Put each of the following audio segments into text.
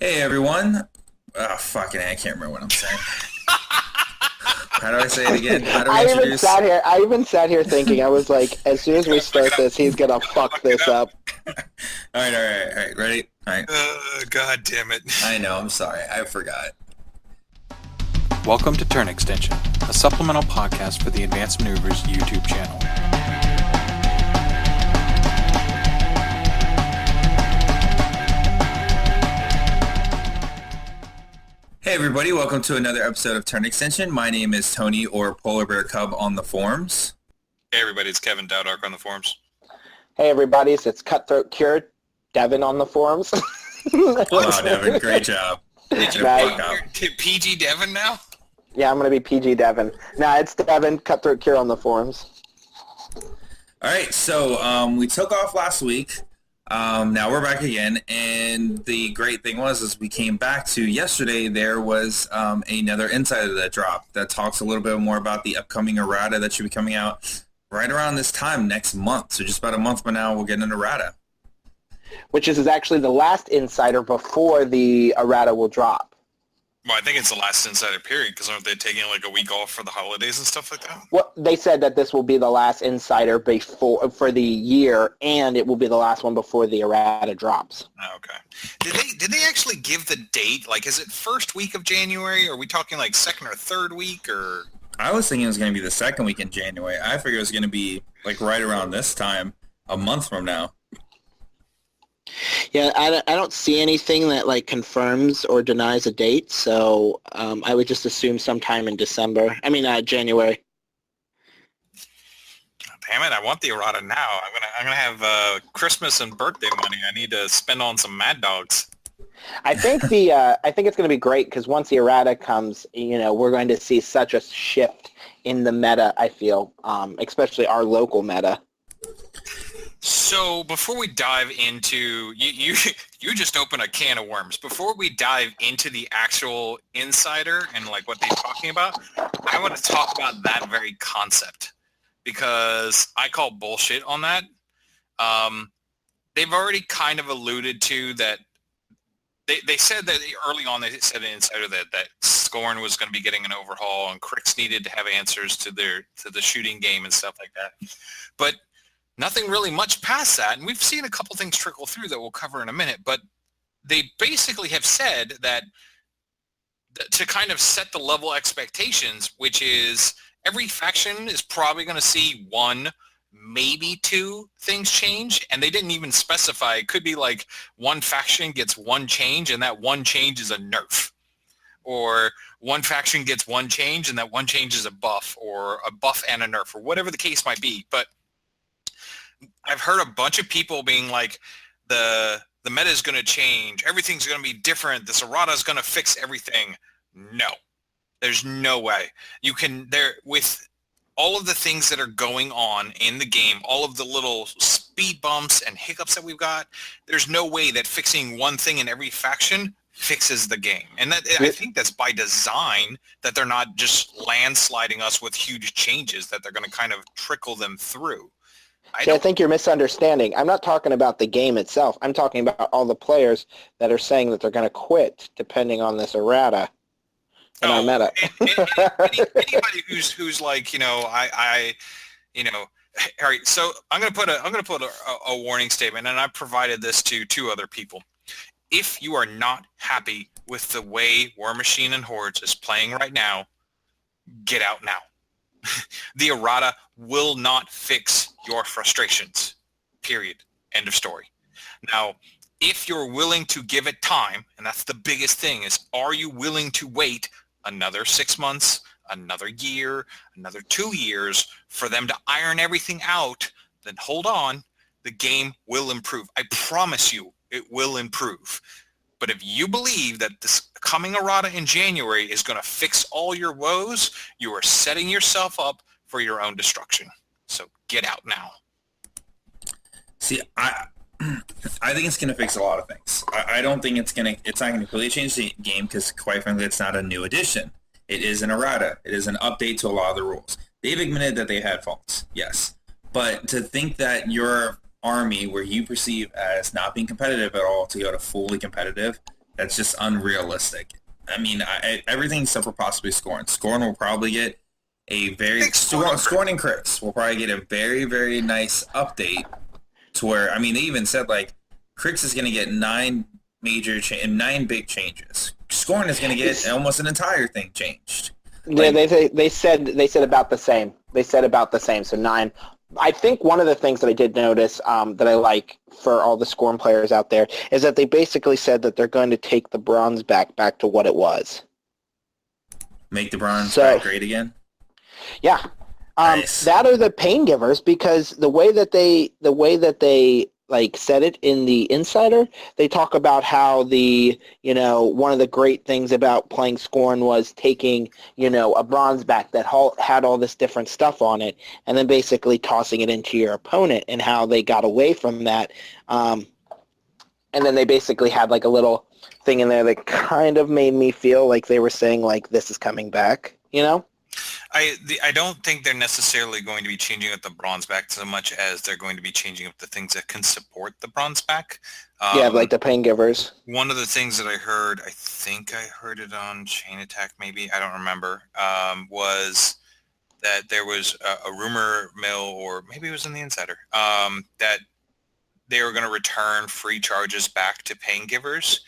Hey everyone. Oh, fucking I can't remember what I'm saying. How do I say it again? How do we introduce? I even sat here thinking, I was like, as soon as we start this, he's going to fuck this up. All right. Ready? All right. God damn it. I know, I'm sorry. I forgot. Welcome to Turn Extension, a supplemental podcast for the Advanced Maneuvers YouTube channel. Hey everybody, welcome to another episode of Turn Extension. My name is Tony, or Polar Bear Cub on the forums. Hey everybody, it's Kevin Dowdark on the forums. Hey everybody, it's Cutthroat Cure, Devin on the forums. Wow, Devin, great job. PG Devin now? Yeah, I'm going to be PG Devin. Nah, it's Devin, Cutthroat Cure on the forums. All right, so we took off last week. Now we're back again, and the great thing was we came back to yesterday. There was another insider that dropped that talks a little bit more about the upcoming errata that should be coming out right around this time next month. So just about a month from now, we'll get an errata. Which is actually the last insider before the errata will drop. Well, I think it's the last insider period, because aren't they taking like a week off for the holidays and stuff like that? Well, they said that this will be the last insider for the year, and it will be the last one before the errata drops. Oh, okay. Did they actually give the date? Like, is it first week of January? Or are we talking like second or third week? Or I was thinking it was going to be the second week in January. I figured it was going to be like right around this time, a month from now. Yeah, I don't see anything that like confirms or denies a date, so I would just assume sometime in January. Damn it! I want the errata now. I'm gonna have Christmas and birthday money. I need to spend on some Mad Dogs. I think it's going to be great because once the errata comes, we're going to see such a shift in the meta. I feel, especially our local meta. So before we dive into you just open a can of worms. Before we dive into the actual insider and like what they're talking about, I want to talk about that very concept because I call bullshit on that. They've already kind of alluded to that. They said that early on. They said in insider that Scorn was going to be getting an overhaul and Crix needed to have answers to the shooting game and stuff like that, but nothing really much past that, and we've seen a couple things trickle through that we'll cover in a minute, but they basically have said that to kind of set the level expectations, which is every faction is probably going to see one, maybe two things change, and they didn't even specify. It could be like one faction gets one change, and that one change is a nerf. Or one faction gets one change, and that one change is a buff, or a buff and a nerf, or whatever the case might be. But I've heard a bunch of people being like, the meta is going to change. Everything's going to be different. This errata is going to fix everything. No, there's no way. You can, with all of the things that are going on in the game, all of the little speed bumps and hiccups that we've got, there's no way that fixing one thing in every faction fixes the game. And that I think that's by design, that they're not just landsliding us with huge changes, that they're going to kind of trickle them through. I think you're misunderstanding. I'm not talking about the game itself. I'm talking about all the players that are saying that they're going to quit depending on this errata in our meta. Anybody who's like, all right. So I'm going to put a warning statement, and I provided this to two other people. If you are not happy with the way Warmachine and Hordes is playing right now, get out now. The errata will not fix your frustrations. Period. End of story. Now, if you're willing to give it time, and that's the biggest thing, is are you willing to wait another 6 months, another year, another 2 years for them to iron everything out, then hold on, the game will improve. I promise you it will improve. But if you believe that this coming errata in January is going to fix all your woes, you are setting yourself up for your own destruction. So get out now. See, I think it's going to fix a lot of things. I don't think it's not going to completely change the game because, quite frankly, it's not a new addition. It is an errata. It is an update to a lot of the rules. They've admitted that they had faults, yes. But to think that your army, where you perceive as not being competitive at all, to go to fully competitive, That's just unrealistic. I mean, everything except for possibly Scorn. Scorn will probably get a very Scorn and Crix will probably get a very, very nice update to where, I mean, they even said like Crix is going to get 9 big changes. Scorn is going to get almost an entire thing changed. Yeah, they said about the same. They said about the same. So 9. I think one of the things that I did notice that I like for all the Scorn players out there is that they basically said that they're going to take the bronze back to what it was. Make the bronze back great again? Yeah. Nice. That are the pain givers, because the way that they like said it in the Insider, they talk about how one of the great things about playing Scorn was taking, a bronze back that had all this different stuff on it and then basically tossing it into your opponent, and how they got away from that. And then they basically had like a little thing in there that kind of made me feel like they were saying like, this is coming back, I don't think they're necessarily going to be changing up the bronze back so much as they're going to be changing up the things that can support the bronze back. Like the pain givers. One of the things that I heard, I think I heard it on Chain Attack maybe, I don't remember, was that there was a rumor mill, or maybe it was in the Insider, that they were going to return free charges back to pain givers,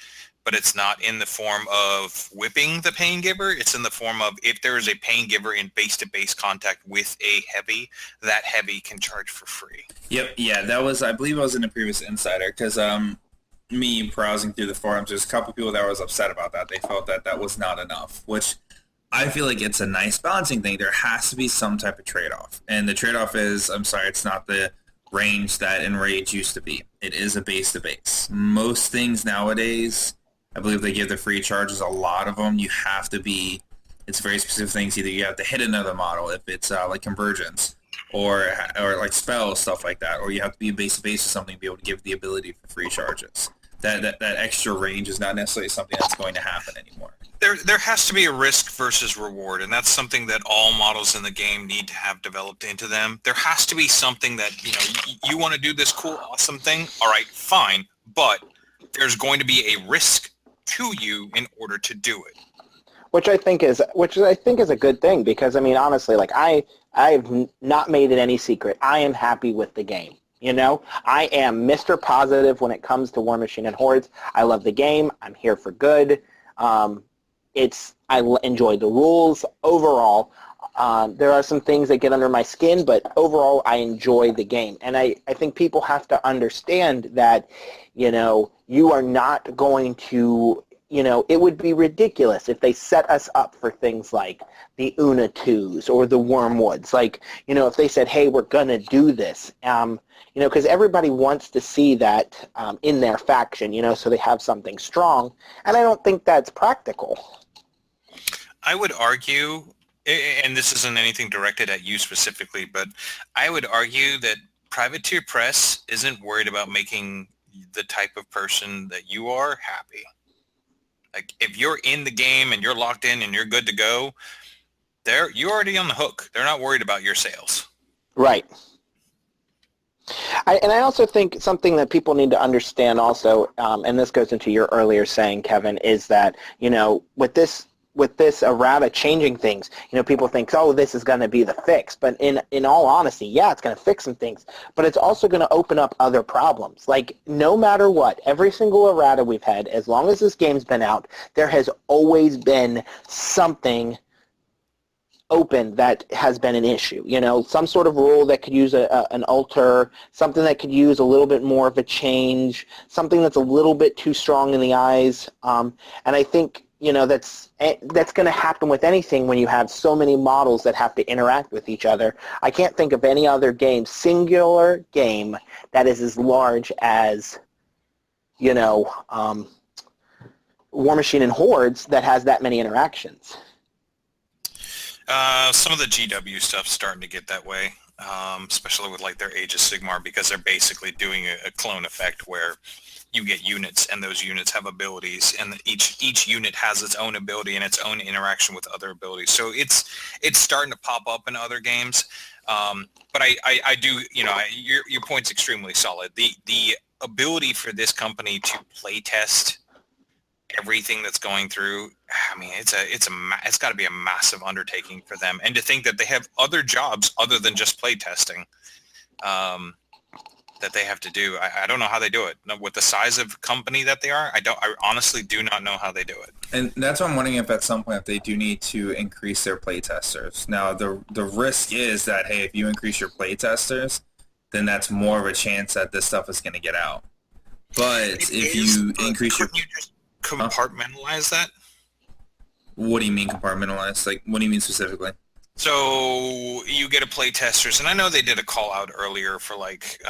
but it's not in the form of whipping the pain giver. It's in the form of, if there is a pain giver in base-to-base contact with a heavy, that heavy can charge for free. Yep, yeah, that was, I believe I was in the previous Insider, because me browsing through the forums, there's a couple people that was upset about that. They felt that was not enough, which I feel like it's a nice balancing thing. There has to be some type of trade-off, and the trade-off is, I'm sorry, it's not the range that Enrage used to be. It is a base-to-base. Most things nowadays, I believe they give the free charges, a lot of them. You have to be, it's very specific things. Either you have to hit another model if it's like convergence or like spells, stuff like that, or you have to be base-to-base or something to be able to give the ability for free charges. That extra range is not necessarily something that's going to happen anymore. There has to be a risk versus reward, and that's something that all models in the game need to have developed into them. There has to be something that, you want to do this cool, awesome thing, all right, fine, but there's going to be a risk to you in order to do it, which I think is a good thing, because I mean, honestly, like I've not made it any secret, I am happy with the game. I am Mr. Positive when it comes to Warmachine and Hordes. I love the game. I'm here for good. I enjoy the rules overall. There are some things that get under my skin, but overall I enjoy the game. And I think people have to understand that, you are not going to, it would be ridiculous if they set us up for things like the Una 2s or the Wormwoods. Like, if they said, hey, we're going to do this, because everybody wants to see that in their faction, so they have something strong. And I don't think that's practical. I would argue, and this isn't anything directed at you specifically, but I would argue that Privateer Press isn't worried about making the type of person that you are happy. Like, if you're in the game and you're locked in and you're good to go, you're already on the hook. They're not worried about your sales. Right. I also think something that people need to understand also, and this goes into your earlier saying, Kevin, is that, with this errata changing things, people think, oh, this is going to be the fix. But in all honesty, yeah, it's going to fix some things, but it's also going to open up other problems. Like, no matter what, every single errata we've had, as long as this game's been out, there has always been something open that has been an issue. Some sort of rule that could use an alter, something that could use a little bit more of a change, something that's a little bit too strong in the eyes. And I think, that's going to happen with anything when you have so many models that have to interact with each other. I can't think of any other singular game that is as large as, Warmachine and Hordes that has that many interactions. Some of the GW stuff's starting to get that way, especially with like their Age of Sigmar, because they're basically doing a clone effect where you get units, and those units have abilities, and each unit has its own ability and its own interaction with other abilities. So it's starting to pop up in other games. But I do, your point's extremely solid. The ability for this company to play test everything that's going through, I mean, it's got to be a massive undertaking for them. And to think that they have other jobs other than just play testing that they have to do. I don't know how they do it. With the size of company that they are, I honestly do not know how they do it. And that's why I'm wondering if at some point if they do need to increase their play testers. Now, the risk is that, hey, if you increase your play testers, then that's more of a chance that this stuff is going to get out. But if you increase your... you just compartmentalize that? What do you mean compartmentalize? Like, what do you mean specifically? So you get a play testers, and I know they did a call out earlier for like,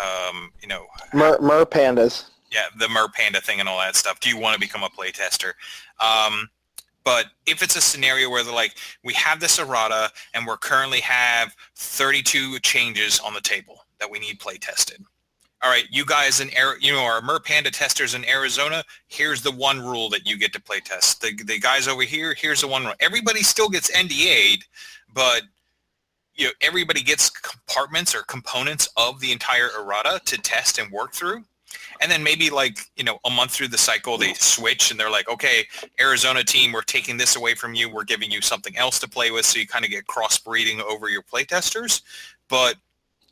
Mer pandas. Yeah, the Mer Panda thing and all that stuff. Do you want to become a play tester? But if it's a scenario where they're like, we have this errata, and we currently have 32 changes on the table that we need play tested. All right, you guys our Mer Panda testers in Arizona, here's the one rule that you get to play test. The guys over here, here's the one rule. Everybody still gets NDA'd, but everybody gets compartments or components of the entire errata to test and work through. And then maybe a month through the cycle, they switch and they're like, okay, Arizona team, we're taking this away from you. We're giving you something else to play with. So you kind of get cross-breeding over your play testers. But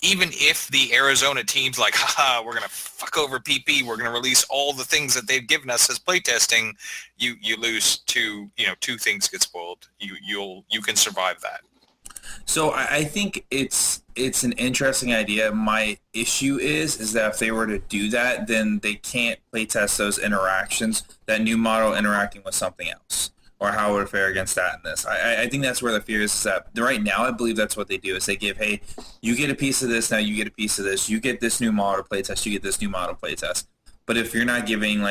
even if the Arizona team's like, haha, we're going to fuck over PP, we're going to release all the things that they've given us as playtesting, you lose two things get spoiled. You can survive that. So I think it's an interesting idea. My issue is that if they were to do that, then they can't playtest those interactions, that new model interacting with something else, or how it would fare against that in this. I think that's where the fear is that right now I believe that's what they do is they give, hey, you get a piece of this, now you get a piece of this, you get this new model playtest, you get this new model playtest. But if you're not giving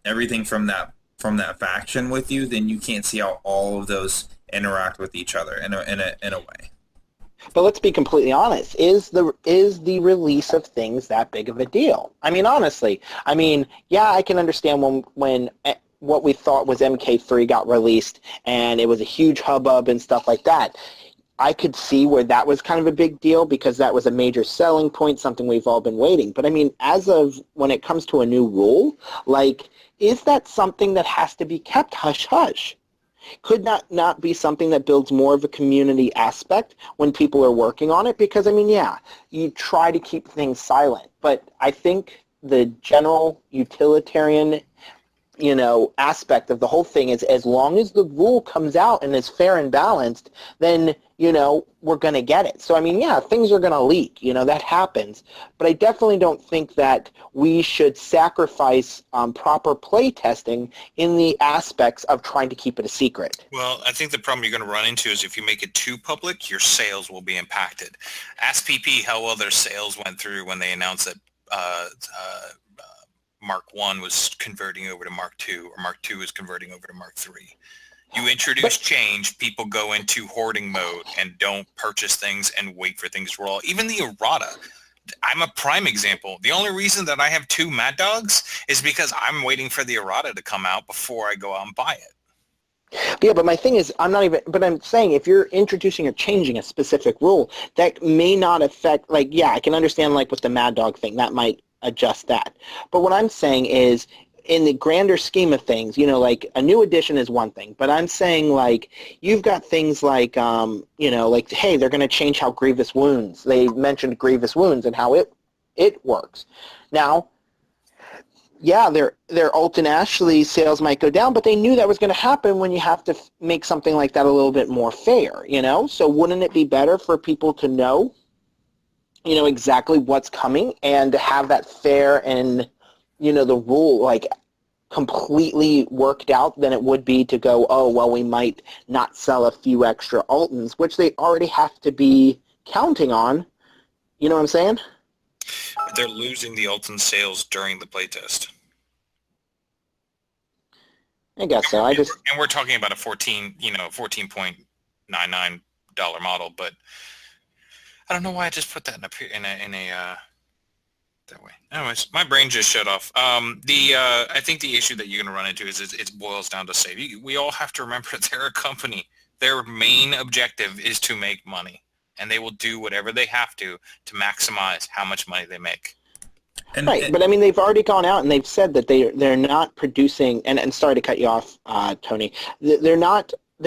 everything from that faction with you, then you can't see how all of those interact with each other in a way. But let's be completely honest. Is the release of things that big of a deal? I mean, honestly. I mean, yeah, I can understand when what we thought was MK3 got released and it was a huge hubbub and stuff like that. I could see where that was kind of a big deal because that was a major selling point, something we've all been waiting. But I mean, as of when it comes to a new rule, is that something that has to be kept hush-hush? Could not be something that builds more of a community aspect when people are working on it? Because, I mean, yeah, you try to keep things silent. But I think the general utilitarian, aspect of the whole thing is as long as the rule comes out and is fair and balanced, then, we're going to get it. So, I mean, yeah, things are going to leak. That happens. But I definitely don't think that we should sacrifice proper play testing in the aspects of trying to keep it a secret. Well, I think the problem you're going to run into is if you make it too public, your sales will be impacted. Ask PP how well their sales went through when they announced that Mark 1 was converting over to Mark 2 or Mark 2 is converting over to Mark 3. You introduce change, people go into hoarding mode and don't purchase things and wait for things to roll. Even the errata, I'm a prime example. The only reason that I have 2 Mad Dogs is because I'm waiting for the errata to come out before I go out and buy it. Yeah, but my thing is, I'm saying if you're introducing or changing a specific rule, that may not affect, I can understand, with the Mad Dog thing, that might adjust that. But what I'm saying is, in the grander scheme of things, a new edition is one thing, but I'm saying, you've got things hey, they're going to change how Grievous Wounds. They mentioned Grievous Wounds and how it works. Now, yeah, their Alton Ashley sales might go down, but they knew that was going to happen when you have to make something like that a little bit more fair, So wouldn't it be better for people to know, exactly what's coming and to have that fair and, the rule, completely worked out than it would be to go, oh, well, we might not sell a few extra Altons, which they already have to be counting on. You know what I'm saying? They're losing the Alton sales during the playtest. I guess so. And we're talking about a $14.99 model, but I don't know why I just put that in a that way. Anyways, my brain just shut off. I think the issue that you're going to run into is it boils down to save. We all have to remember they're a company. Their main objective is to make money, and they will do whatever they have to maximize how much money they make. Right, but I mean, they've already gone out and they've said that they're not producing. And sorry to cut you off, Tony. They're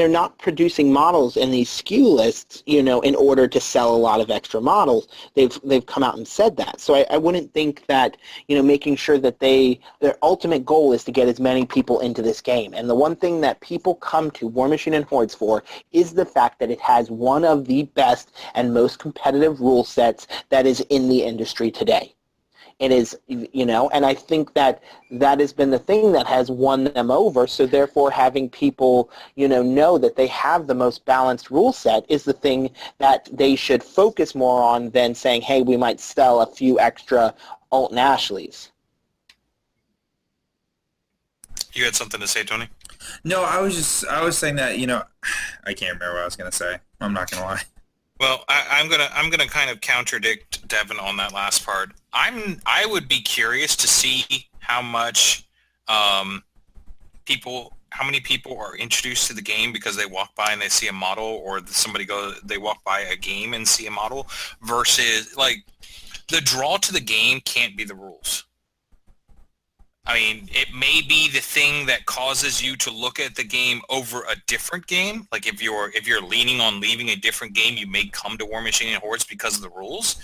not producing models in these SKU lists, in order to sell a lot of extra models. They've come out and said that. So I wouldn't think that making sure that their ultimate goal is to get as many people into this game. And the one thing that people come to Warmachine and Hordes for is the fact that it has one of the best and most competitive rule sets that is in the industry today. It is, and I think that has been the thing that has won them over. So therefore, having people, know that they have the most balanced rule set is the thing that they should focus more on than saying, hey, we might sell a few extra Alt and Ashleys. You had something to say, Tony? No, I was saying that, I can't remember what I was going to say. I'm not going to lie. Well, I'm gonna kind of contradict Devin on that last part. I would be curious to see how much how many people are introduced to the game because they walk by and they see a model, or they walk by a game and see a model, versus like the draw to the game can't be the rules. I mean, it may be the thing that causes you to look at the game over a different game. Like if you're leaning on leaving a different game, you may come to Warmachine and Hordes because of the rules.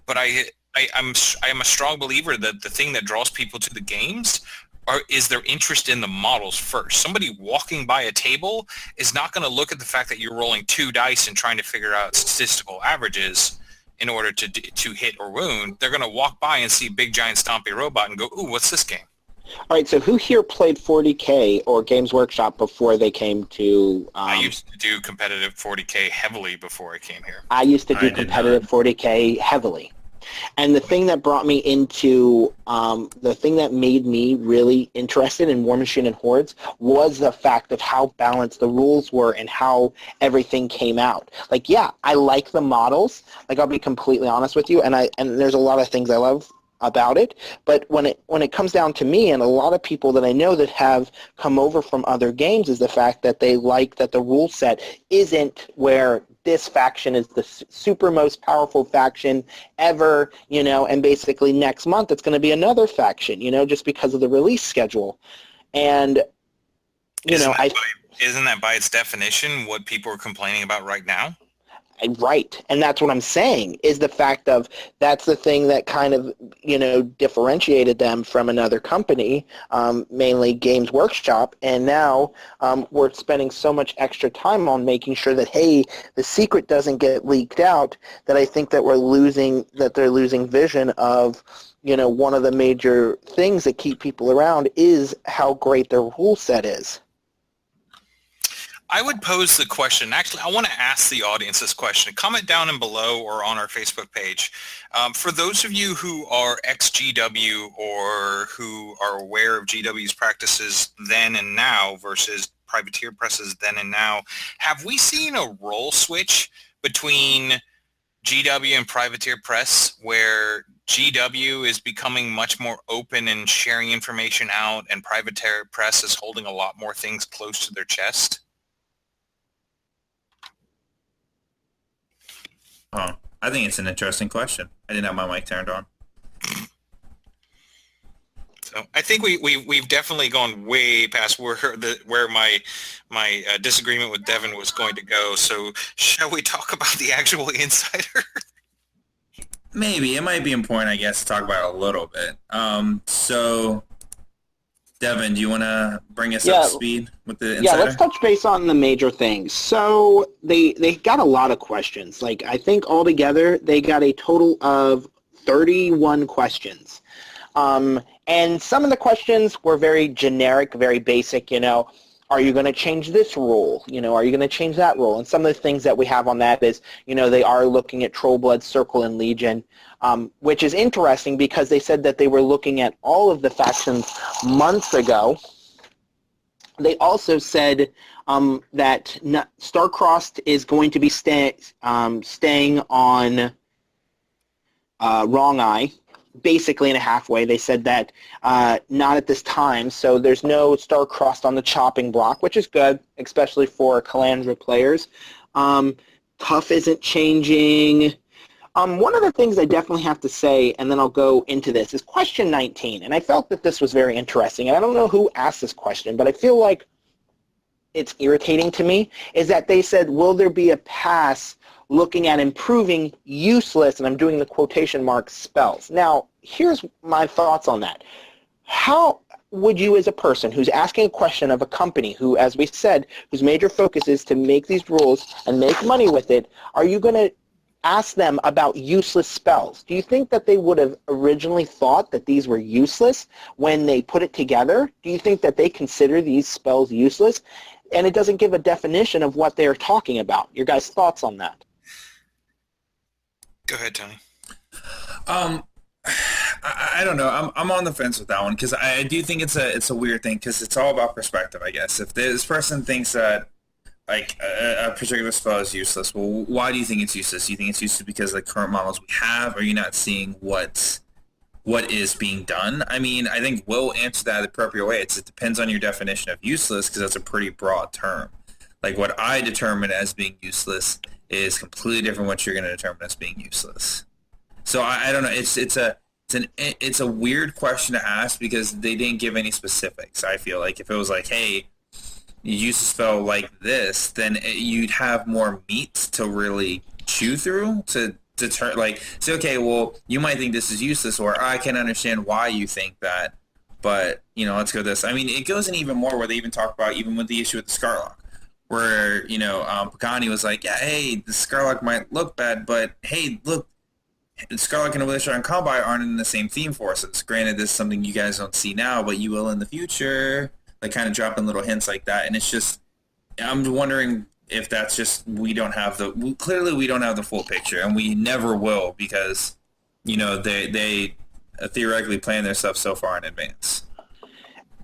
But I am a strong believer that the thing that draws people to the games is their interest in the models first. Somebody walking by a table is not going to look at the fact that you're rolling 2 dice and trying to figure out statistical averages in order to hit or wound. They're going to walk by and see a big giant stompy robot and go, ooh, what's this game? All right, so who here played 40K or Games Workshop before they came to... I used to do competitive 40K heavily before I came here. I used to do competitive 40K heavily. And the thing that brought me into, the thing that made me really interested in Warmachine and Hordes was the fact of how balanced the rules were and how everything came out. Like, yeah, I like the models. Like, I'll be completely honest with you, and there's a lot of things I love about it, but when it comes down to me and a lot of people that I know that have come over from other games, is the fact that they like that the rule set isn't where this faction is the super most powerful faction ever, and basically next month it's going to be another faction, just because of the release schedule. And isn't that by its definition what people are complaining about right now? Right, and that's what I'm saying, is the fact of that's the thing that kind of, differentiated them from another company, mainly Games Workshop, and now we're spending so much extra time on making sure that, hey, the secret doesn't get leaked out, that I think that they're losing vision of, one of the major things that keep people around is how great their rule set is. I would pose the question. Actually, I want to ask the audience this question. Comment down and below or on our Facebook page. For those of you who are ex-GW or who are aware of GW's practices then and now versus privateer presses then and now, have we seen a role switch between GW and privateer press where GW is becoming much more open and sharing information out, and privateer press is holding a lot more things close to their chest? Oh, I think it's an interesting question. I didn't have my mic turned on. So I think we've definitely gone way past where my disagreement with Devin was going to go. So shall we talk about the actual insider? Maybe. It might be important, I guess, to talk about it a little bit. So, Devin, do you want to bring us up to speed with the insider? Yeah, let's touch base on the major things. So they got a lot of questions. Like, I think altogether they got a total of 31 questions. And some of the questions were very generic, very basic, are you going to change this rule? Are you going to change that rule? And some of the things that we have on that is, they are looking at Trollblood, Circle, and Legion, which is interesting because they said that they were looking at all of the factions months ago. They also said that Starcrossed is going to be staying on Wrong Eye, basically in a halfway. They said that not at this time, so there's no Star-Crossed on the chopping block, which is good, especially for Calandra players. Tough isn't changing. One of the things I definitely have to say, and then I'll go into this, is question 19. And I felt that this was very interesting. And I don't know who asked this question, but I feel like it's irritating to me, is that they said, will there be a pass looking at improving useless, and I'm doing the quotation marks, spells. Now, here's my thoughts on that. How would you, as a person who's asking a question of a company who, as we said, whose major focus is to make these rules and make money with it, are you going to ask them about useless spells? Do you think that they would have originally thought that these were useless when they put it together? Do you think that they consider these spells useless? And it doesn't give a definition of what they're talking about. Your guys' thoughts on that? Go ahead, Tony. I don't know. I'm on the fence with that one because I do think it's a weird thing because it's all about perspective, I guess. If this person thinks that like a particular spell is useless, well, why do you think it's useless? Do you think it's useless because of the current models we have? Or are you not seeing what is being done? I mean, I think we'll answer that the appropriate way. It depends on your definition of useless because that's a pretty broad term. Like what I determine as being useless is completely different from what you're going to determine as being useless. So I don't know. It's a weird question to ask because they didn't give any specifics. I feel like if it was like, hey, you use a spell like this, then you'd have more meat to really chew through to like say, okay, well, you might think this is useless, or I can understand why you think that, but let's go this. I mean, it goes in even more where they even talk about even with the issue with the Scarlock, where Pagani was like, yeah, hey, the Scarlock might look bad, but hey, look, Scarlock and Militia and Combine aren't in the same theme forces. Granted, this is something you guys don't see now, but you will in the future. Like kind of dropping little hints like that, and it's just I'm wondering if that's just clearly we don't have the full picture, and we never will because they theoretically plan their stuff so far in advance.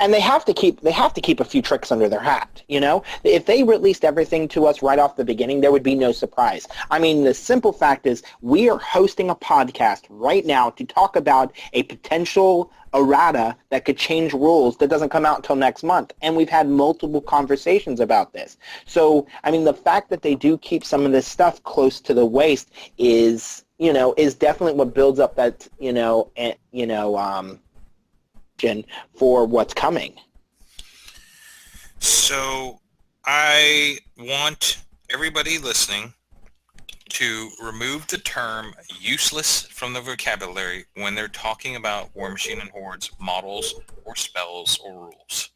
And they have to keep a few tricks under their hat, If they released everything to us right off the beginning, there would be no surprise. I mean, the simple fact is we are hosting a podcast right now to talk about a potential errata that could change rules that doesn't come out until next month. And we've had multiple conversations about this. So, I mean, the fact that they do keep some of this stuff close to the waist is definitely what builds up that, for what's coming. So I want everybody listening to remove the term useless from the vocabulary when they're talking about Warmachine and Hordes models or spells or rules.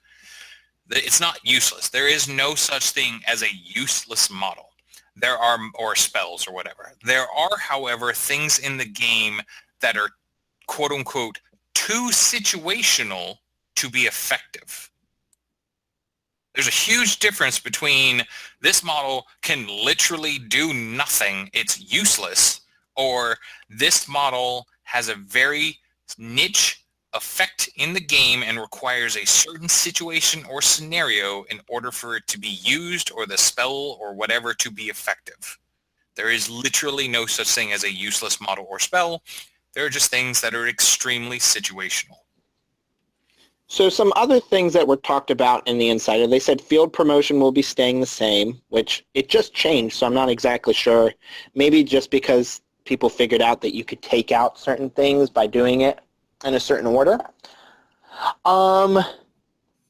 It's not useless. There is no such thing as a useless model. There are, or spells or whatever. There are, however, things in the game that are quote unquote too situational to be effective. There's a huge difference between this model can literally do nothing, it's useless, or this model has a very niche effect in the game and requires a certain situation or scenario in order for it to be used or the spell or whatever to be effective. There is literally no such thing as a useless model or spell. There are just things that are extremely situational. So some other things that were talked about in the Insider, they said field promotion will be staying the same, which it just changed, so I'm not exactly sure. Maybe just because people figured out that you could take out certain things by doing it in a certain order.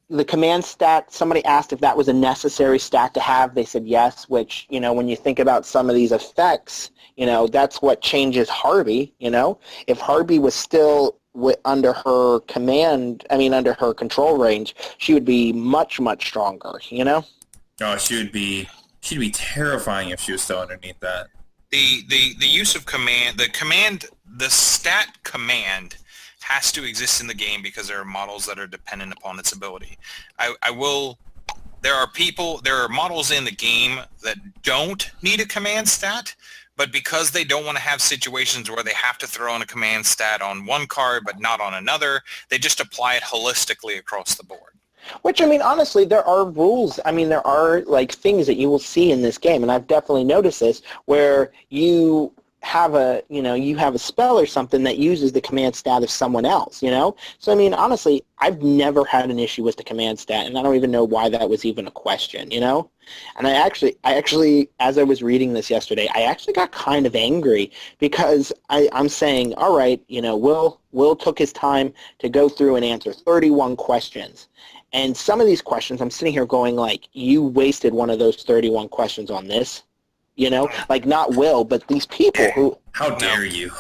The command stat, somebody asked if that was a necessary stat to have. They said yes, which, when you think about some of these effects, that's what changes Harvey, If Harvey was still under her under her control range, she would be much, much stronger, Oh, she'd be terrifying if she was still underneath that. The use of the stat command has to exist in the game because there are models that are dependent upon its ability. There are models in the game that don't need a command stat, but because they don't want to have situations where they have to throw in a command stat on one card but not on another, they just apply it holistically across the board. Which, honestly, there are rules. There are, things that you will see in this game, and I've definitely noticed this, where you have a spell or something that uses the command stat of someone else, So, I mean, honestly, I've never had an issue with the command stat, and I don't even know why that was even a question, And I actually, as I was reading this yesterday, I actually got kind of angry because I'm saying, all right, Will took his time to go through and answer 31 questions. And some of these questions, I'm sitting here going like, you wasted one of those 31 questions on this. Like not Will, but these people who. How dare you?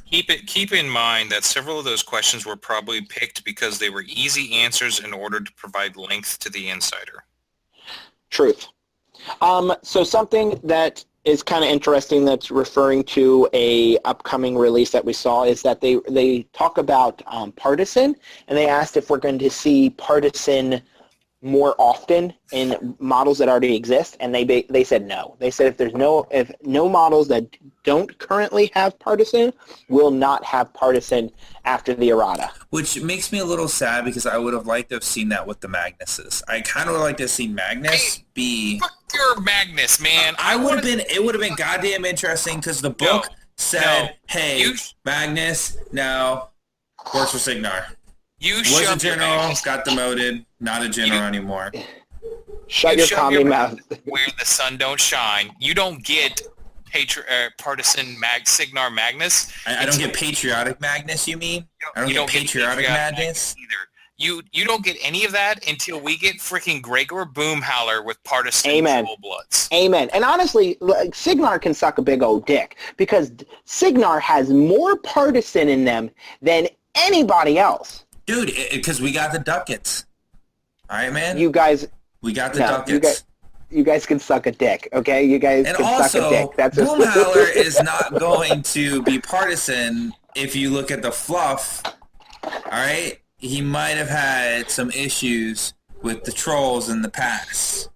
Keep in mind that several of those questions were probably picked because they were easy answers in order to provide length to the insider. Truth. So something that is kind of interesting that's referring to a upcoming release that we saw is that they talk about partisan, and they asked if we're going to see partisan more often in models that already exist, and they said no. They said if no models that don't currently have partisan will not have partisan after the errata. Which makes me a little sad because I would have liked to have seen that with the Magnuses. I kind of would like to have seen Magnus be. Fuck your Magnus, man! It would have been goddamn interesting because the book said, "Hey, Magnus now works for Signar." Was a general, got demoted, not a general anymore. Shut your commie mouth. Where the sun don't shine. You don't get partisan Signar Magnus. I don't get patriotic Magnus, you mean? I don't get patriotic Magnus either. You don't get any of that until we get freaking Gregor Boomhowler with partisan full bloods. Amen. And honestly, Signar can suck a big old dick because Signar has more partisan in them than anybody else. Dude, because we got the ducats. All right, man? We got the ducats. You guys can suck a dick, okay? You guys can suck a dick. And also, Boomhowler is not going to be partisan if you look at the fluff. All right? He might have had some issues with the trolls in the past.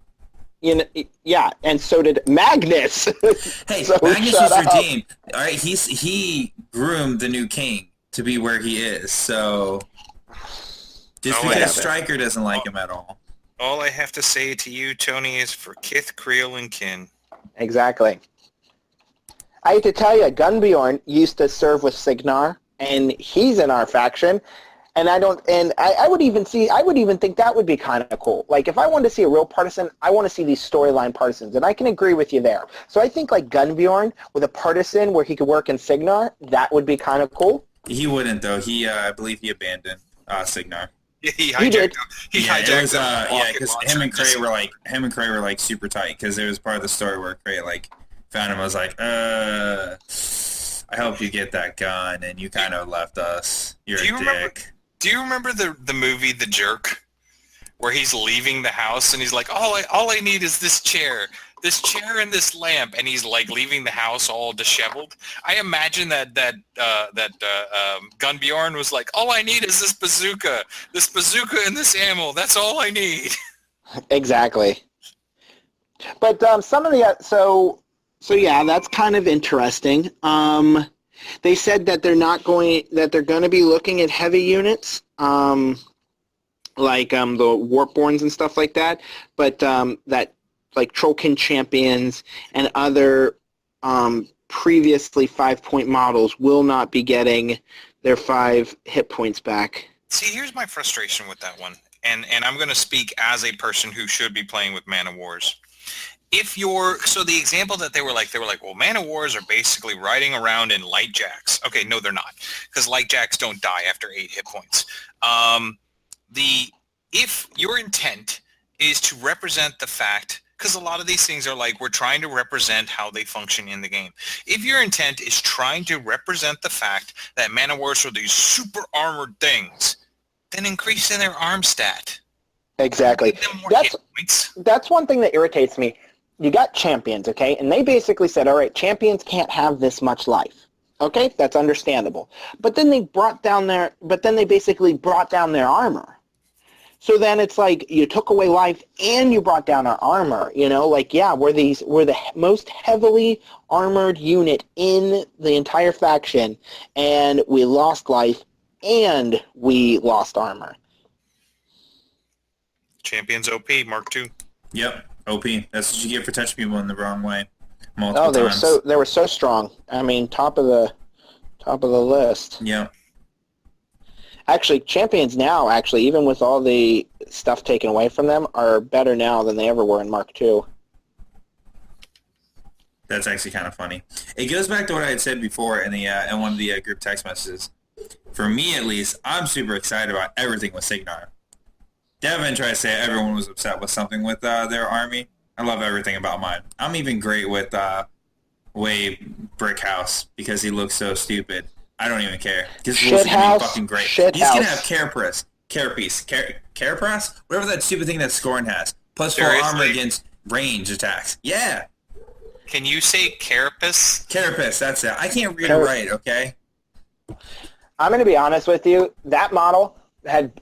Yeah, and so did Magnus. Hey, so Magnus was redeemed. All right, he groomed the new king to be where he is, so... Just because Stryker doesn't like him at all. All I have to say to you, Tony, is for Kith, Creel, and Kin. Exactly. I hate to tell you, Gunbjorn used to serve with Signar, and he's in our faction. And I would even think that would be kind of cool. Like if I wanted to see a real partisan, I want to see these storyline partisans, and I can agree with you there. So I think like Gunbjorn with a partisan where he could work in Signar, that would be kind of cool. He wouldn't though. I believe he abandoned Signar. Yeah, he hijacked. Because him and Cray were like super tight because there was part of the story where Cray like found him. I was like, I helped you get that gun, and you kind of left us. You're a dick. Do you remember the movie The Jerk, where he's leaving the house and he's like, all I need is this chair and this lamp, and he's like leaving the house all disheveled. I imagine that Gunbjorn was like, all I need is this bazooka and this ammo. That's all I need. Exactly. But some of the so yeah, that's kind of interesting. They said that they're going to be looking at heavy units, like the Warpborns and stuff like that, but that like Trollkin champions and other previously 5-point models will not be getting their 5 hit points back. See, here's my frustration with that one, and I'm going to speak as a person who should be playing with Man of Wars. So the example that they were like, well, Man of Wars are basically riding around in light jacks. Okay, no, they're not, because light jacks don't die after 8 hit points. If your intent is to represent the fact, because a lot of these things are like, we're trying to represent how they function in the game. If your intent is trying to represent the fact that Man of Wars are these super armored things, then increase in their arm stat. Exactly. That's one thing that irritates me. You got champions, okay? And they basically said, all right, champions can't have this much life. Okay? That's understandable. But then they basically brought down their armor. So then it's like you took away life and you brought down our armor, like, yeah, we're the most heavily armored unit in the entire faction, and we lost life and we lost armor. Champions OP, Mark II. Yep, OP. That's what you get for touching people in the wrong way. multiple times. They were so strong. I mean, top of the list. Yeah. Actually, champions now, even with all the stuff taken away from them, are better now than they ever were in Mark II. That's actually kind of funny. It goes back to what I had said before in the in one of the group text messages. For me, at least, I'm super excited about everything with Signar. Devin tried to say everyone was upset with something with their army. I love everything about mine. I'm even great with Wade Brickhouse because he looks so stupid. I don't even care. Because Wolves are going to be fucking great. He's going to have Carapace, whatever that stupid thing that Scorn has. Plus 4 armor against range attacks. Yeah. Can you say Carapace? Carapace, that's it. I can't read it right, okay? I'm going to be honest with you. That model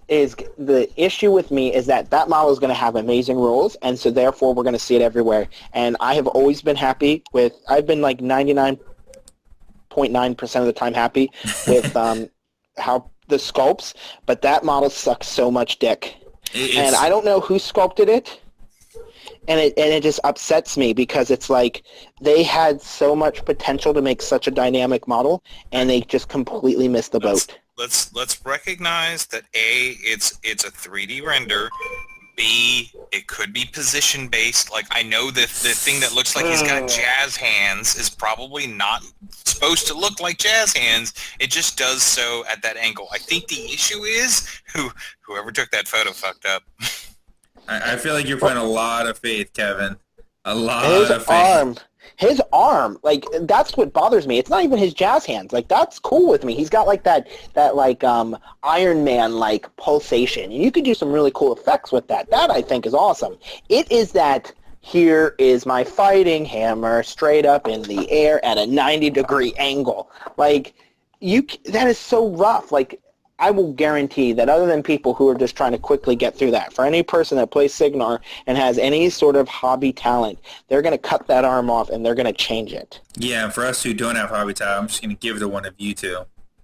is the issue with me is that model is going to have amazing rules, and so therefore we're going to see it everywhere. And I have always been happy with. I've been like 99.9% of the time happy with how the sculpts, but that model sucks so much dick. And I don't know who sculpted it. And it just upsets me because it's like they had so much potential to make such a dynamic model, and they just completely missed the boat. Let's recognize that A, it's a 3D render. B, it could be position based. Like I know the thing that looks like he's got jazz hands is probably not supposed to look like jazz hands. It just does so at that angle. I think the issue is whoever took that photo fucked up. I feel like you're putting a lot of faith, Kevin. A lot of faith. His arm, like, that's what bothers me. It's not even his jazz hands. Like, that's cool with me. He's got, like, that Iron Man, like, pulsation. And you could do some really cool effects with that. That, I think, is awesome. It is that, here is my fighting hammer straight up in the air at a 90-degree angle. Like, that is so rough. Like, I will guarantee that other than people who are just trying to quickly get through that, for any person that plays Signar and has any sort of hobby talent, they're going to cut that arm off and they're going to change it. Yeah, for us who don't have hobby talent, I'm just going to give it to one of you two.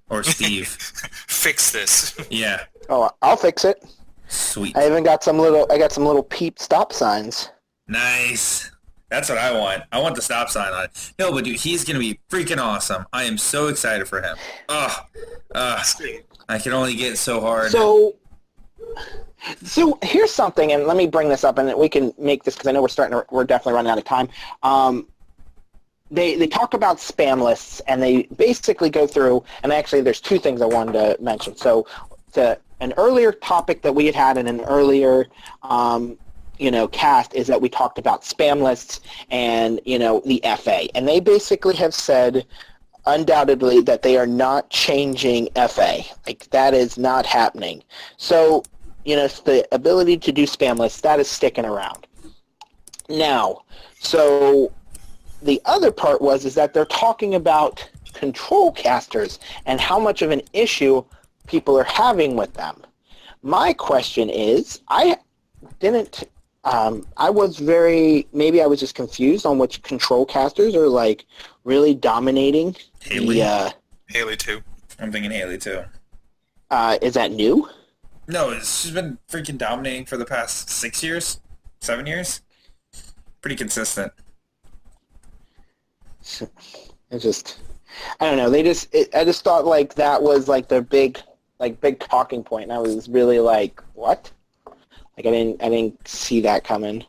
Or Steve. Fix this. Yeah. Oh, I'll fix it. Sweet. I even got some little peep stop signs. Nice. That's what I want. I want the stop sign on it. No, but dude, he's going to be freaking awesome. I am so excited for him. I can only get so hard. So here's something, and let me bring this up, and we can make this because I know we're definitely running out of time. They talk about spam lists, and they basically go through, and actually there's two things I wanted to mention. So an earlier topic that we had in an earlier cast is that we talked about spam lists and the FA, and they basically have said undoubtedly that they are not changing FA. Like, that is not happening. So, the ability to do spam lists, that is sticking around. Now, so the other part is that they're talking about control casters and how much of an issue people are having with them. My question is, I was I was just confused on which control casters are, like, really dominating. Haley. Haley 2. I'm thinking Haley 2. Is that new? No, she's been freaking dominating for the past 6 years? 7 years? Pretty consistent. I don't know. I just thought, like, that was, like, the big talking point, and I was really like, what? Like, I didn't see that coming.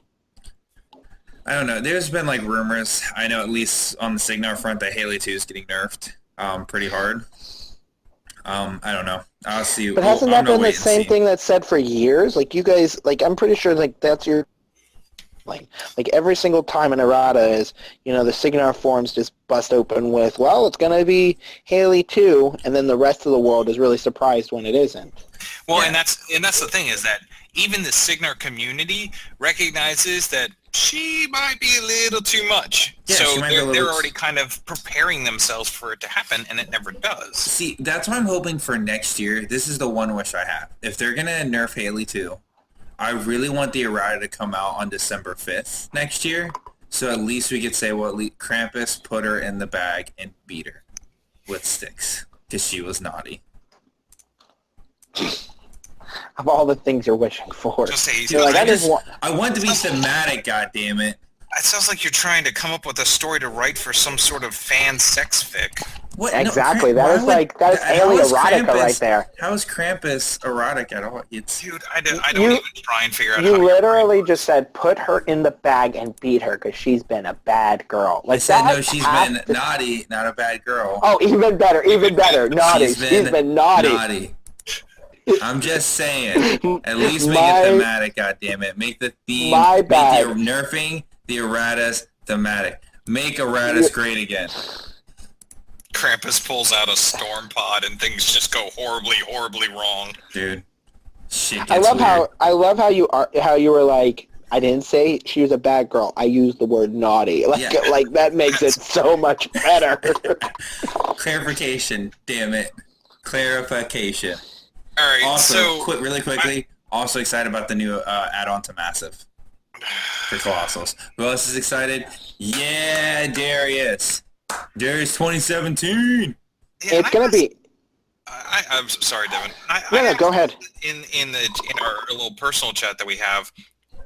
I don't know. There's been, like, rumors, I know at least on the Signar front, that Haley 2 is getting nerfed pretty hard. I don't know. I'll see. But hasn't that been the same thing that's said for years? Like, you guys, like, I'm pretty sure, like, that's your... Like every single time in Errata is, the Signar forums just bust open with, well, it's going to be Haley 2, and then the rest of the world is really surprised when it isn't. Well, yeah. and that's the thing, is that even the Signar community recognizes that she might be a little too much. Yeah, so they're already kind of preparing themselves for it to happen, and it never does. See, that's what I'm hoping for next year. This is the one wish I have. If they're going to nerf Haley 2, I really want the errata to come out on December 5th next year, so at least we could say, well, Krampus put her in the bag and beat her with sticks, because she was naughty. Of all the things you're wishing for. Just say, dude, I want to be thematic, goddammit. It sounds like you're trying to come up with a story to write for some sort of fan sex fic. What? Exactly. No, that is alien erotica right there. How is Krampus erotic at all? Dude, I don't even try and figure out how You to literally just said, put her in the bag and beat her because she's been a bad girl. Like I said, no, that she's been naughty, not a bad girl. Oh, even better. Naughty. She's been naughty. I'm just saying. At least make it thematic, goddammit. Make the theme, make the nerfing, the erratas thematic. Make erratas great again. Krampus pulls out a storm pod and things just go horribly, horribly wrong. Dude, shit gets I love weird. how you were like, I didn't say she was a bad girl. I used the word naughty. Like that makes it so much better. Clarification, damn it. Clarification. All right, also, really quickly, also excited about the new add-on to Massive for Colossals. Who else is excited? Yeah, Darius 2017. Yeah, it's going to be... I'm sorry, Devin. No, go ahead. In our little personal chat that we have,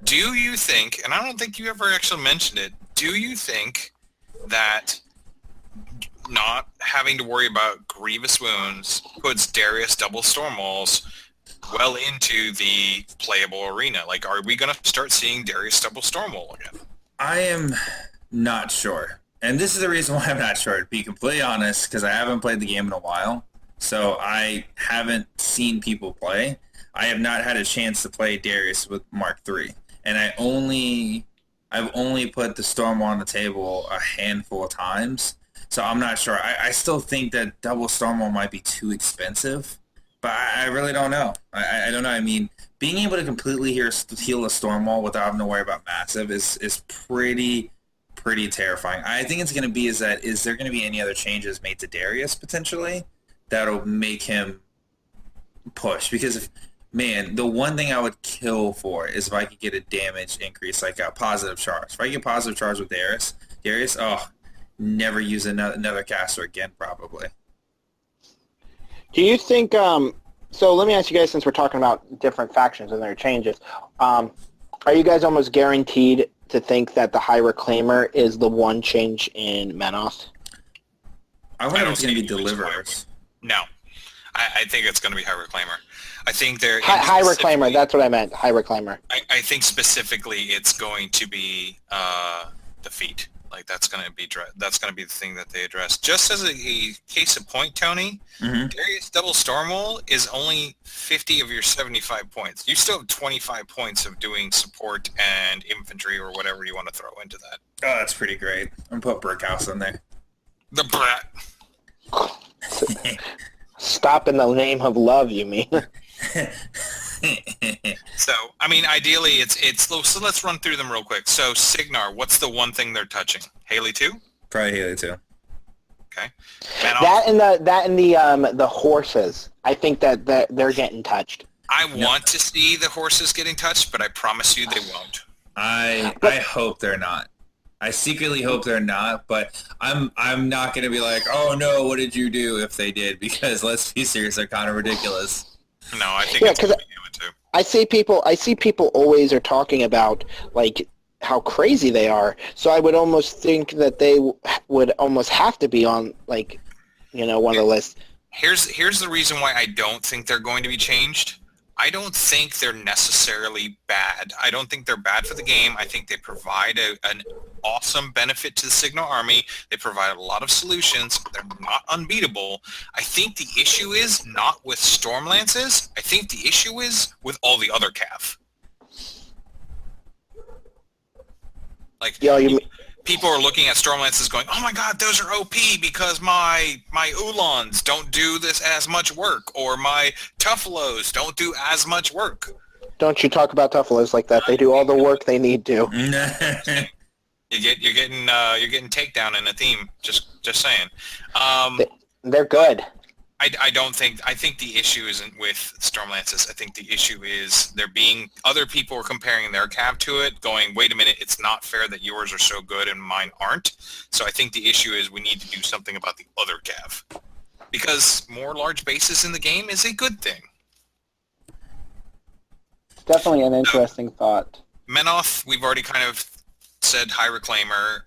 do you think, and I don't think you ever actually mentioned it, do you think that not having to worry about grievous wounds puts Darius double storm walls well into the playable arena? Like, are we going to start seeing Darius double storm wall again? I am not sure. And this is the reason why I'm not sure, to be completely honest, because I haven't played the game in a while. So I haven't seen people play. I have not had a chance to play Darius with Mark III. And I've only put the storm wall on the table a handful of times. So I'm not sure. I still think that double storm wall might be too expensive, but I really don't know. I don't know. I mean, being able to completely heal a storm wall without having to worry about massive is pretty terrifying. I think it's going to be is there going to be any other changes made to Darius potentially that'll make him push? Because the one thing I would kill for is if I could get a damage increase, like a positive charge. If I get positive charge with Darius, never use another caster again, probably. Do you think, so let me ask you guys, since we're talking about different factions and their changes, are you guys almost guaranteed to think that the High Reclaimer is the one change in Menoth? I wonder if it's going to be Deliverers. No. I think it's going to be High Reclaimer. I think they're... High Reclaimer, that's what I meant, High Reclaimer. I think specifically it's going to be defeat. Like that's going to be the thing that they address. Just as a case of point, Tony, Darius Double Stormwall is only 50 of your 75 points. You still have 25 points of doing support and infantry or whatever you want to throw into that. Oh, that's pretty great. I'm going to put Brickhouse in there. The brat. Stop in the name of love, you mean? So, I mean, ideally, it's so let's run through them real quick. So, Signar, what's the one thing they're touching? Haley 2? Probably Haley 2. Okay. That and the horses. I think that they're getting touched. I want to see the horses getting touched, but I promise you they won't. I hope they're not. I secretly hope they're not, but I'm not going to be like, oh no, what did you do if they did? Because let's be serious, they're kind of ridiculous. No, I think it's going to be Haley 2. I see people always are talking about like how crazy they are. So I would almost think that they would almost have to be on like, one of the lists. Here's the reason why I don't think they're going to be changed. I don't think they're necessarily bad. I don't think they're bad for the game. I think they provide an awesome benefit to the Signal Army. They provide a lot of solutions. They're not unbeatable. I think the issue is not with Stormlances. I think the issue is with all the other cav. Like, people are looking at Stormlances going, oh my god, those are OP because my Ulans don't do this as much work, or my Tuffalos don't do as much work. Don't you talk about Tuffalos like that. They do all the work they need to. You're getting takedown in a theme. Just saying. They're good. I think the issue isn't with Stormlances. I think the issue is other people are comparing their cav to it, going, wait a minute, it's not fair that yours are so good and mine aren't. So I think the issue is we need to do something about the other cav. Because more large bases in the game is a good thing. Definitely an interesting thought. Menoth, we've already kind of said High Reclaimer.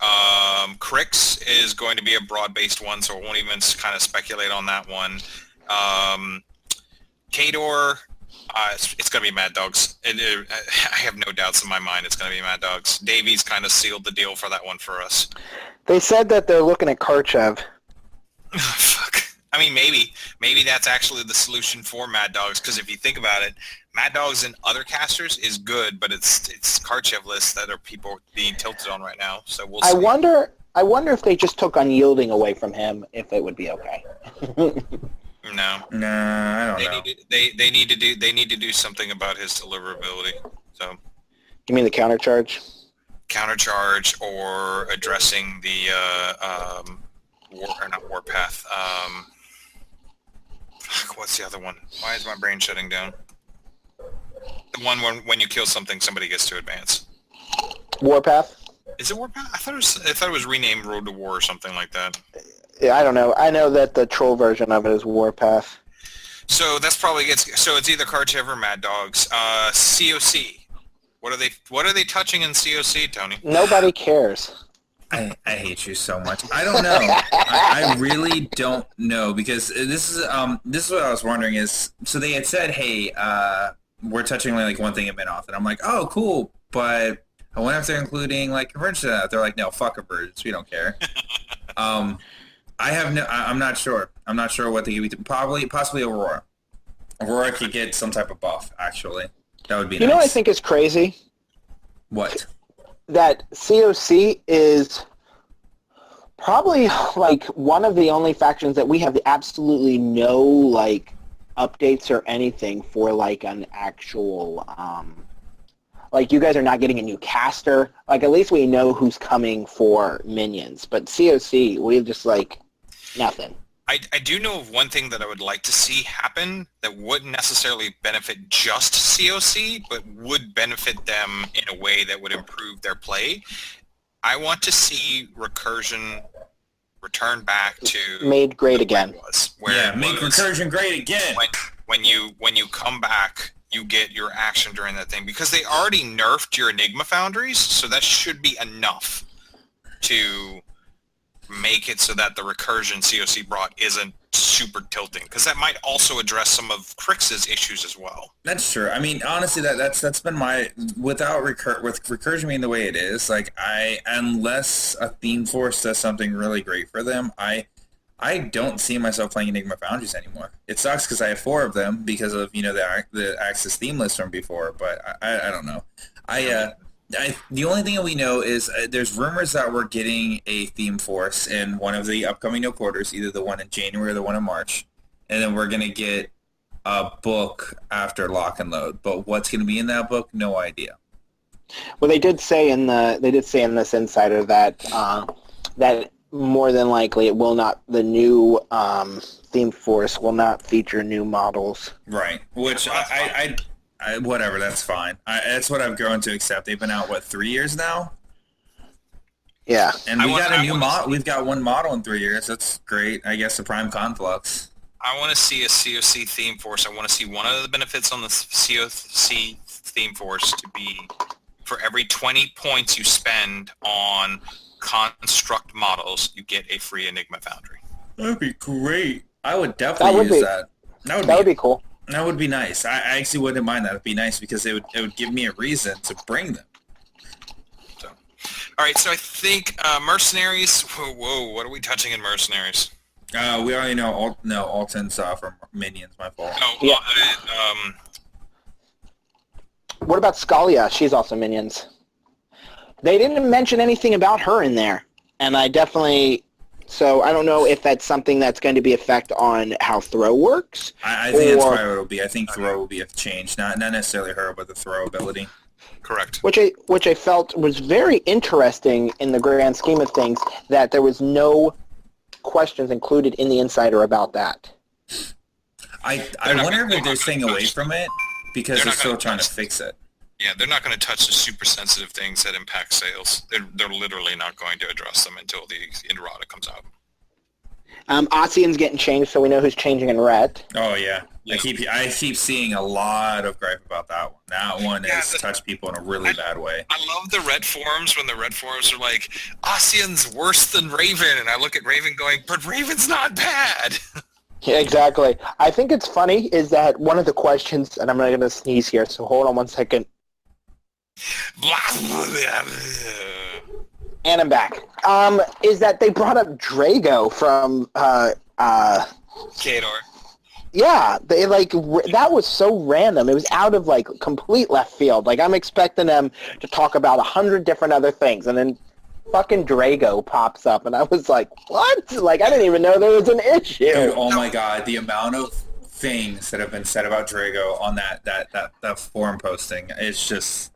Crix is going to be a broad-based one, so I won't even kind of speculate on that one. Kador, it's going to be Mad Dogs. I have no doubts in my mind it's going to be Mad Dogs. Davies kind of sealed the deal for that one for us. They said that they're looking at Karchev. Fuck. I mean, maybe that's actually the solution for Mad Dogs, because if you think about it, Mad Dogs and other casters is good, but it's Karchev lists that are people being tilted on right now. So we'll see. I wonder if they just took Unyielding away from him, if it would be okay. No, I don't know. They need to do something about his deliverability. So, You mean the countercharge? Countercharge or addressing the Warpath. What's the other one? Why is my brain shutting down? The one when you kill something, somebody gets to advance. Warpath? Is it Warpath? I thought it was renamed Road to War or something like that. Yeah, I don't know. I know that the troll version of it is Warpath. So that's probably so it's either Karchev or Mad Dogs. COC. What are they touching in COC, Tony? Nobody cares. I hate you so much. I don't know. I really don't know, because this is what I was wondering is, so they had said, hey, we're touching only like one thing in Minoth, and I'm like, oh, cool, but I wonder if they're including like convergence. They're like, no, fuck convergence, we don't care. I'm not sure. I'm not sure what they give you. Possibly Aurora. Aurora could get some type of buff. Actually, that would be. You know what I think is crazy? What? That COC is probably like one of the only factions that we have absolutely no like updates or anything for, like an actual like you guys are not getting a new caster. Like at least we know who's coming for minions, but COC we have just like nothing. I do know of one thing that I would like to see happen that wouldn't necessarily benefit just COC, but would benefit them in a way that would improve their play. I want to see Recursion return back to made great again. Make Recursion great again. When you come back, you get your action during that thing, because they already nerfed your Enigma Foundries, so that should be enough to make it so that the recursion COC brought isn't super tilting, because that might also address some of Crix's issues as well. That's true. I mean, honestly, that's been my with recursion being the way it is. Like, unless a theme force does something really great for them, I don't see myself playing Enigma Foundries anymore. It sucks because I have 4 of them because of the Axis theme list from before, but I don't know. The only thing that we know is there's rumors that we're getting a theme force in one of the upcoming no quarters, either the one in January or the one in March, and then we're going to get a book after Lock and Load. But what's going to be in that book? No idea. Well, they did say in this insider that that more than likely it will not. The new theme force will not feature new models. Right. Which I whatever, that's fine. That's what I've grown to accept. They've been out 3 years now. Yeah. And got a new model. We've got one model in 3 years. That's great. I guess the Prime Conflux. I want to see a COC theme force. I want to see one of the benefits on the COC theme force to be for every 20 points you spend on construct models, you get a free Enigma Foundry. That'd be great. I would definitely use that. That would be cool. That would be nice. I actually wouldn't mind that. It'd be nice because it would give me a reason to bring them. So, all right. So I think mercenaries. Whoa! What are we touching in mercenaries? We already know. Alton's from minions. My fault. Oh, yeah. What about Scalia? She's also minions. They didn't mention anything about her in there, and I definitely. So I don't know if that's something that's going to be effect on how throw works. I think that's probably what it'll be. I think throw will be a change, not necessarily her, but the throw ability. Correct. Which I felt was very interesting in the grand scheme of things, that there was no questions included in the insider about that. I wonder if they're staying away from it because they're still trying to fix it. Yeah, they're not going to touch the super sensitive things that impact sales. They're literally not going to address them until the Errata comes out. Ossian's getting changed, so we know who's changing in Ret. Oh yeah. Yeah. I keep seeing a lot of gripe about that one. That one has touched people in a really bad way. I love the Red forums when the Red forums are like, Ossian's worse than Raven, and I look at Raven going, but Raven's not bad. Yeah, exactly. I think it's funny is that one of the questions, and I'm not going to sneeze here, so hold on one second. And I'm back. Is that they brought up Drago from Kador. Yeah, they that was so random. It was out of complete left field. I'm expecting them to talk about 100 different other things, and then fucking Drago pops up, and I was like, what? I didn't even know there was an issue. Dude, oh my god, the amount of things that have been said about Drago on that forum posting, it's just...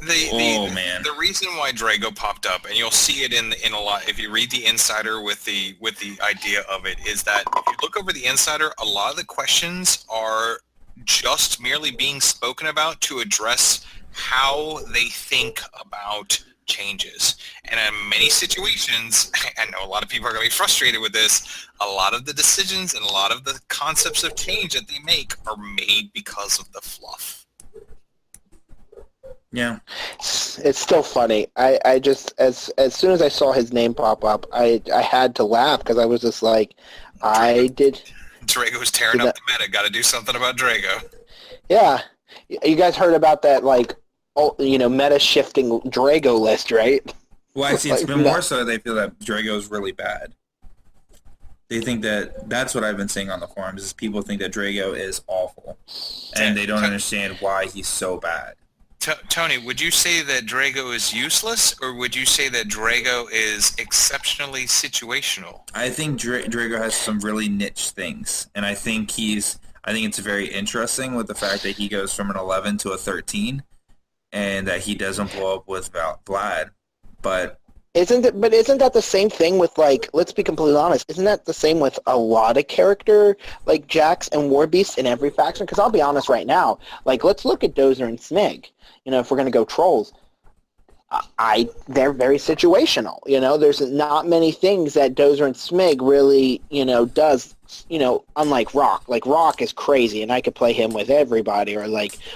man. The reason why Drago popped up, and you'll see it in a lot, if you read the Insider with the idea of it, is that if you look over the Insider, a lot of the questions are just merely being spoken about to address how they think about changes. And in many situations, I know a lot of people are going to be frustrated with this, a lot of the decisions and a lot of the concepts of change that they make are made because of the fluff. Yeah. It's still funny. I just, as soon as I saw his name pop up, I had to laugh because I was just like, Drago's tearing up the meta. Got to do something about Drago. Yeah. You guys heard about that, meta shifting Drago list, right? Well, I see it's been more so they feel that Drago is really bad. They think that's what I've been seeing on the forums is people think that Drago is awful. And they don't understand why he's so bad. Tony, would you say that Drago is useless, or would you say that Drago is exceptionally situational? I think Drago has some really niche things, and I think it's very interesting with the fact that he goes from an 11 to a 13, and that he doesn't blow up with Vlad. But isn't that the same thing with let's be completely honest, isn't that the same with a lot of character Jax and Warbeast in every faction? Because I'll be honest right now, let's look at Dozer and Smig. If we're going to go trolls, they're very situational. There's not many things that Dozer and Smig really, does, unlike Rock. Rock is crazy, and I could play him with everybody, or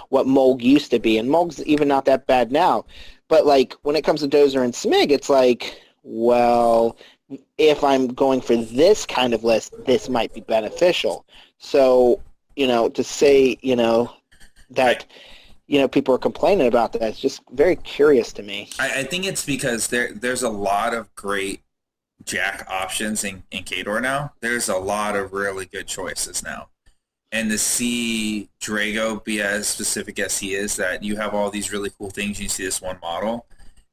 what Moog used to be, and Moog's even not that bad now. But, when it comes to Dozer and Smig, it's well, if I'm going for this kind of list, this might be beneficial. So, to say, that... people are complaining about that. It's just very curious to me. I think it's because there's a lot of great Jack options in Kador now. There's a lot of really good choices now. And to see Drago be as specific as he is, that you have all these really cool things, you see this one model.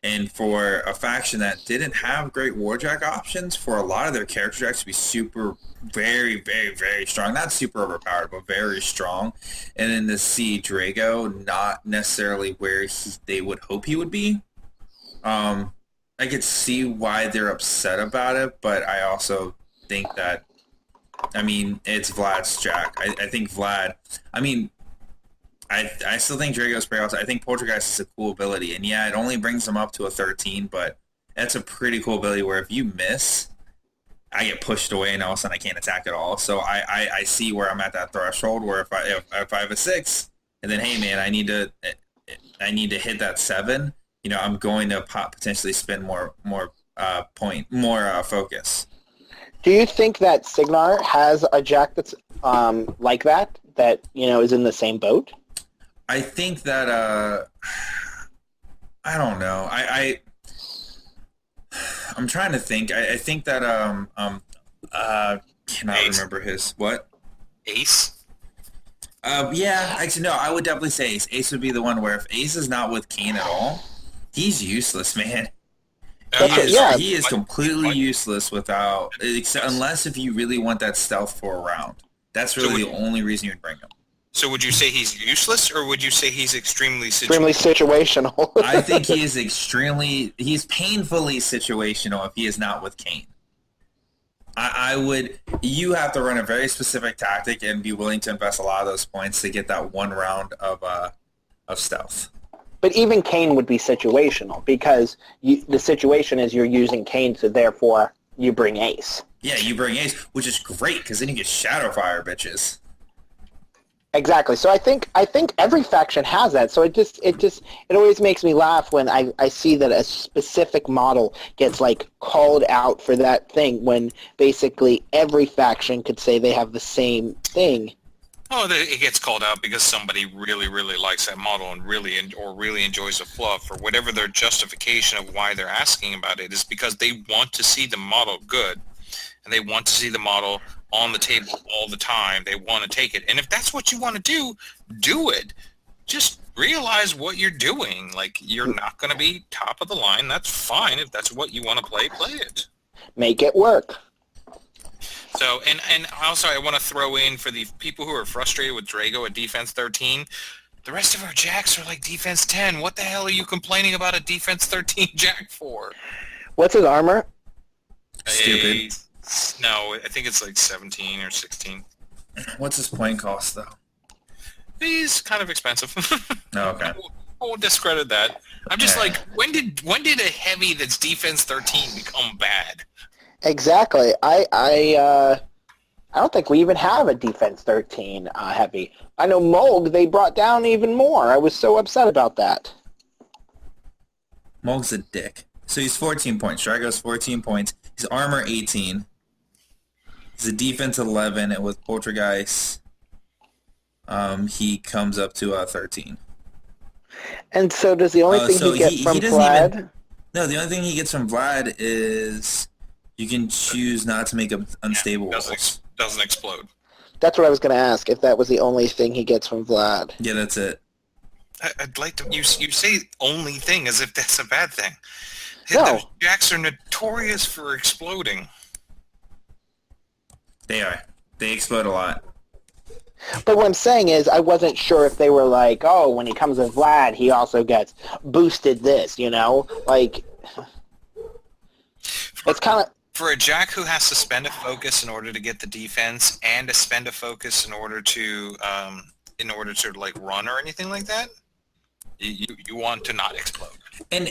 And for a faction that didn't have great Warjack options, for a lot of their character jacks to be super, very, very, very strong. Not super overpowered, but very strong. And then to see Drago not necessarily where they would hope he would be, I could see why they're upset about it, but I also think that, it's Vlad's Jack. I think Vlad, I still think Drago's pretty awesome. I think Poltergeist is a cool ability, and yeah, it only brings him up to a 13, but that's a pretty cool ability where if you miss, I get pushed away and all of a sudden I can't attack at all. So I see where I'm at that threshold where if I have a 6, and then hey man, I need to hit that 7, I'm going to potentially spend more focus. Do you think that Signar has a Jack that's like that is in the same boat? I think that I don't know. I'm trying to think. I think that cannot Ace. remember his what? Ace? Yeah, actually no, I would definitely say Ace. Ace would be the one where if Ace is not with Kane at all, he's useless, man. He is completely useless without, unless if you really want that stealth for a round. That's really the only reason you would bring him. So would you say he's useless, or would you say he's extremely situational? I think he's painfully situational if he is not with Kane. You have to run a very specific tactic and be willing to invest a lot of those points to get that one round of stealth. But even Kane would be situational because the situation is you're using Kane, so therefore you bring Ace. Yeah, you bring Ace, which is great because then you get Shadowfire bitches. Exactly. So I think every faction has that. So it always makes me laugh when I see that a specific model gets like called out for that thing when basically every faction could say they have the same thing. Oh, it gets called out because somebody really, really likes that model and really enjoys the fluff, or whatever their justification of why they're asking about it is because they want to see the model good, and they want to see the model on the table all the time. They want to take it. And if that's what you want to do it. Just realize what you're doing. Like, you're not going to be top of the line. That's fine. If that's what you want to play it. Make it work. So, and also I want to throw in for the people who are frustrated with Drago at defense 13, the rest of our jacks are like defense 10. What the hell are you complaining about a defense 13 jack for? What's his armor? Stupid. No, I think it's like 17 or 16. What's his point cost, though? He's kind of expensive. Oh, okay. I won't discredit that. I'm just like, when did a heavy that's defense 13 become bad? Exactly. I don't think we even have a defense 13 heavy. I know Mold, they brought down even more. I was so upset about that. Mold's a dick. So he's 14 points. Drago's 14 points. His armor 18. He's a defense 11, and with Poltergeist, he comes up to 13. And so does the only thing he gets from Vlad? No, the only thing he gets from Vlad is you can choose not to make him unstable. Doesn't explode. That's what I was going to ask, if that was the only thing he gets from Vlad. Yeah, that's it. I'd like to... You say only thing as if that's a bad thing. No. Those jacks are notorious for exploding. They are. They explode a lot. But what I'm saying is, I wasn't sure if they were like, oh, when he comes with Vlad, he also gets boosted this, you know? Like, it's kind of... For a jack who has to spend a focus in order to get the defense and to spend a focus in order to like run or anything like that, you want to not explode. And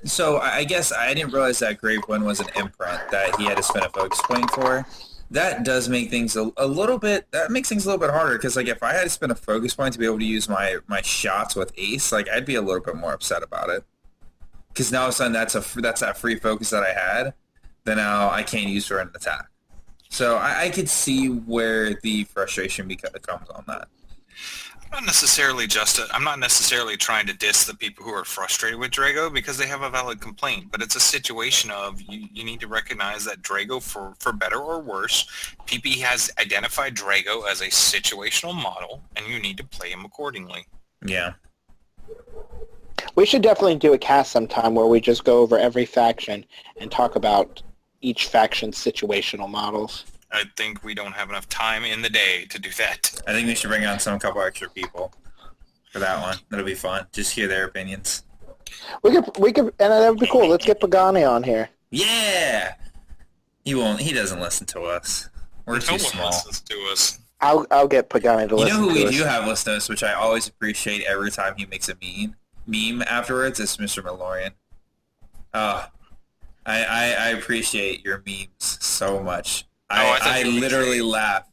so I guess I didn't realize that Grave One was an imprint that he had to spend a focus point for. That does make things a little bit. That makes things a little bit harder because like if I had to spend a focus point to be able to use my shots with Ace, like I'd be a little bit more upset about it. Because now all of a sudden that's that free focus that I had that now I can't use for an attack. So I could see where the frustration comes on that. I'm not necessarily trying to diss the people who are frustrated with Drago because they have a valid complaint, but it's a situation of you need to recognize that Drago, for better or worse, PP has identified Drago as a situational model, and you need to play him accordingly. Yeah. We should definitely do a cast sometime where we just go over every faction and talk about each faction's situational models. I think we don't have enough time in the day to do that. I think we should bring on couple extra people for that one. That'll be fun. Just hear their opinions. We could, and that would be cool. Let's get Pagani on here. Yeah. He won't. He doesn't listen to us. We're too small. No one listens to us. I'll get Pagani to listen to us. You know who we do have listen to us, which I always appreciate every time he makes a meme afterwards? It's Mr. Malorian. I appreciate your memes so much. I literally laugh.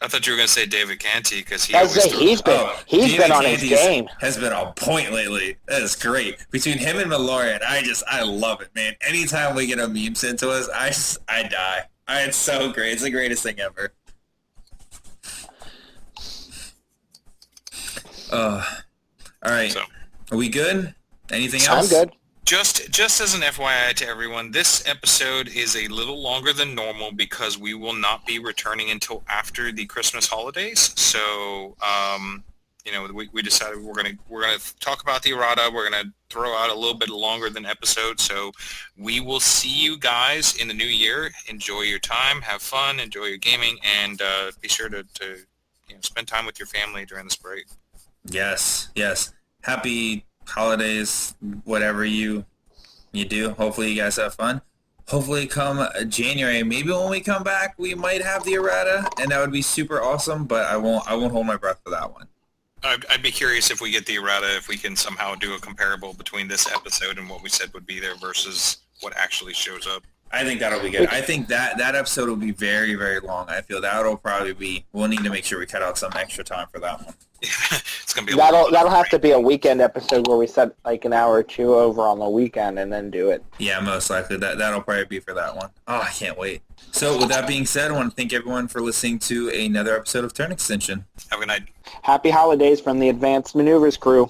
I thought you were going to say David Canty because he's been on his game. Has been on point lately. That is great. Between him and Malorian, I love it, man. Anytime we get a meme sent to us, I die. It's so great. It's the greatest thing ever. All right. So, are we good? Anything else? I'm good. Just as an FYI to everyone, this episode is a little longer than normal because we will not be returning until after the Christmas holidays. So, we decided we're gonna talk about the errata. We're gonna throw out a little bit longer than episode. So, we will see you guys in the new year. Enjoy your time, have fun, enjoy your gaming, and be sure to spend time with your family during this break. Yes. Happy holidays, whatever you do. Hopefully you guys have fun. Hopefully come January, maybe when we come back, we might have the errata, and that would be super awesome, but I won't hold my breath for that one. I'd be curious if we get the errata, if we can somehow do a comparable between this episode and what we said would be there versus what actually shows up. I think that'll be good. I think that episode will be very, very long. I feel that'll probably be. We'll need to make sure we cut out some extra time for that one. It's gonna be that'll have to be a weekend episode where we set like an hour or two over on the weekend and then do it. Yeah, most likely that'll probably be for that one. Oh, I can't wait. So with that being said, I want to thank everyone for listening to another episode of Turn Extension. Have a good night. Happy holidays from the Advanced Maneuvers crew.